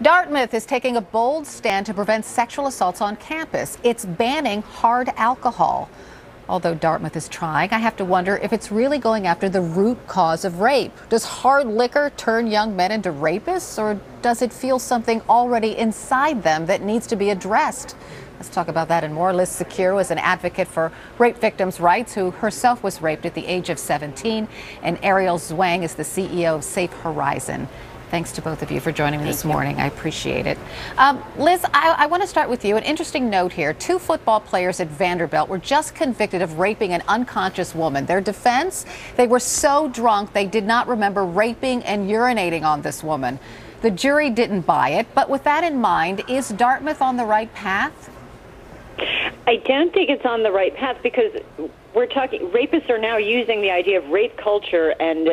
Dartmouth is taking a bold stand to prevent sexual assaults on campus. It's banning hard alcohol. Although Dartmouth is trying, I have to wonder if it's really going after the root cause of rape. Does hard liquor turn young men into rapists, or does it feel something already inside them that needs to be addressed? Let's talk about that and more. Liz Secure is an advocate for rape victims' rights who herself was raped at the age of 17. And Ariel Zwang is the CEO of Safe Horizon. Thanks to both of you for joining me this morning. I appreciate it. Liz, I want to start with you. An interesting note here. 2 football players at Vanderbilt were just convicted of raping an unconscious woman. Their defense, they were so drunk they did not remember raping and urinating on this woman. The jury didn't buy it, but with that in mind, is Dartmouth on the right path? I don't think it's on the right path because rapists are now using the idea of rape culture and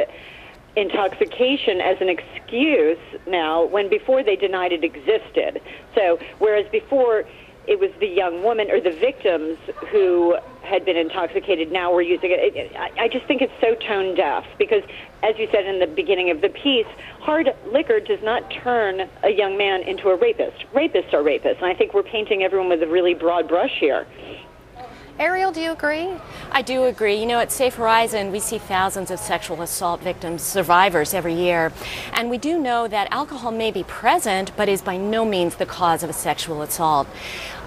intoxication as an excuse now, when before they denied it existed. So whereas before it was the young woman or the victims who had been intoxicated, now we're using it. I just think it's so tone deaf because, as you said in the beginning of the piece, hard liquor does not turn a young man into a rapist. Rapists are rapists, and I think we're painting everyone with a really broad brush here. Ariel, do you agree? I do agree. You know, at Safe Horizon, we see thousands of sexual assault victims, survivors every year. And we do know that alcohol may be present, but is by no means the cause of a sexual assault.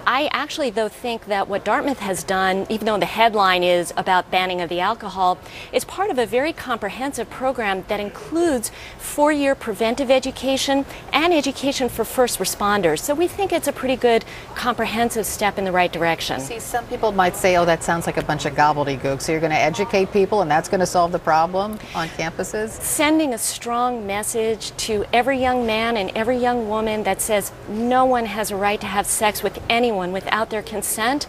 I actually, though, think that what Dartmouth has done, even though the headline is about banning of the alcohol, is part of a very comprehensive program that includes 4-year preventive education and education for first responders. So we think it's a pretty good comprehensive step in the right direction. See, some people might say, oh, that sounds like a bunch of gobbledygook. So you're going to educate people and that's going to solve the problem on campuses? Sending a strong message to every young man and every young woman that says no one has a right to have sex with anyone without their consent,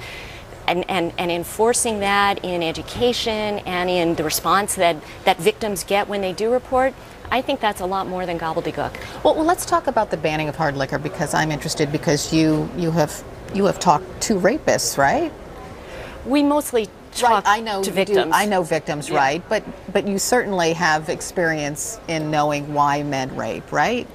and enforcing that in education and in the response that victims get when they do report. I think that's a lot more than gobbledygook. Well, let's talk about the banning of hard liquor, because I'm interested, because you have talked to rapists, right? We mostly talk to victims. I know victims, yeah. Right? But you certainly have experience in knowing why men rape, right?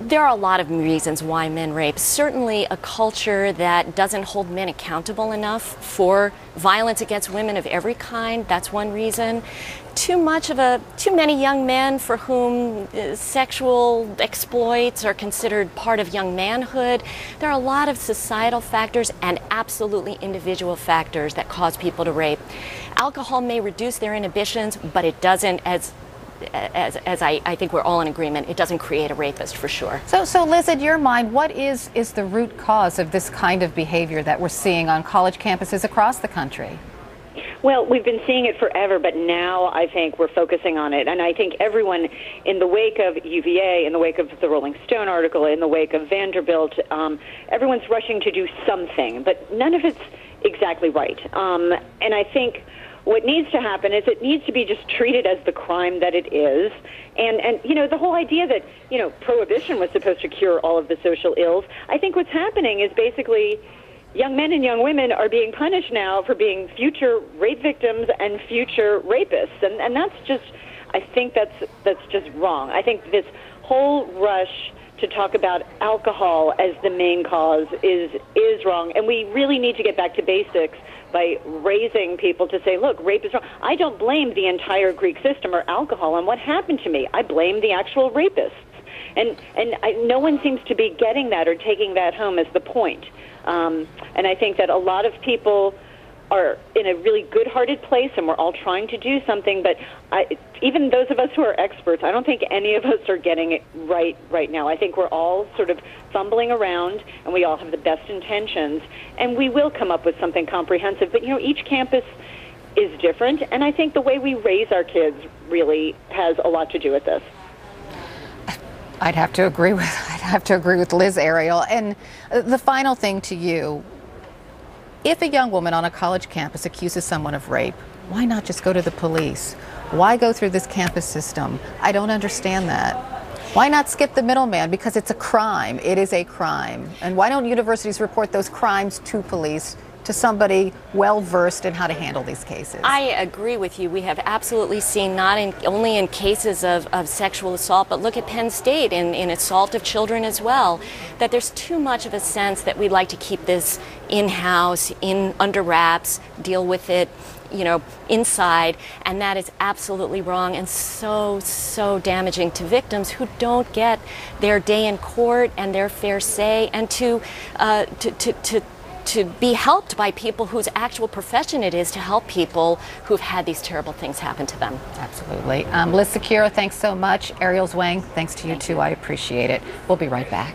There are a lot of reasons why men rape. Certainly a culture that doesn't hold men accountable enough for violence against women of every kind, that's one reason. Too many young men for whom sexual exploits are considered part of young manhood. There are a lot of societal factors and absolutely individual factors that cause people to rape. Alcohol may reduce their inhibitions, but it doesn't, as I think we're all in agreement, it doesn't create a rapist for sure. So Liz, in your mind, what is the root cause of this kind of behavior that we're seeing on college campuses across the country? Well, we've been seeing it forever, but now I think we're focusing on it. And I think everyone, in the wake of UVA, in the wake of the Rolling Stone article, in the wake of Vanderbilt, everyone's rushing to do something, but none of it's exactly right. And I think what needs to happen is it needs to be just treated as the crime that it is. And you know, the whole idea that, you know, prohibition was supposed to cure all of the social ills, I think what's happening is basically young men and young women are being punished now for being future rape victims and future rapists. And that's just, I think that's just wrong. I think this whole rush to talk about alcohol as the main cause is wrong. And we really need to get back to basics by raising people to say, look, rape is wrong. I don't blame the entire Greek system or alcohol on what happened to me. I blame the actual rapists. And no one seems to be getting that or taking that home as the point. And I think that a lot of people are in a really good-hearted place, and we're all trying to do something, but even those of us who are experts, I don't think any of us are getting it right now. I think we're all sort of fumbling around, and we all have the best intentions, and we will come up with something comprehensive. But, you know, each campus is different, and I think the way we raise our kids really has a lot to do with this. I'd have to agree with Liz, Ariel. And the final thing to you, if a young woman on a college campus accuses someone of rape, why not just go to the police? Why go through this campus system? I don't understand that. Why not skip the middleman? Because it's a crime. It is a crime. And why don't universities report those crimes to police to somebody well-versed in how to handle these cases? I agree with you. We have absolutely seen, only in cases of sexual assault, but look at Penn State in assault of children as well, that there's too much of a sense that we'd like to keep this in-house, under wraps, deal with it, inside, and that is absolutely wrong and so damaging to victims who don't get their day in court and their fair say, and to be helped by people whose actual profession it is to help people who've had these terrible things happen to them. Absolutely. Liz Secura, thanks so much. Ariel Zwang, thanks to you too. I appreciate it. We'll be right back.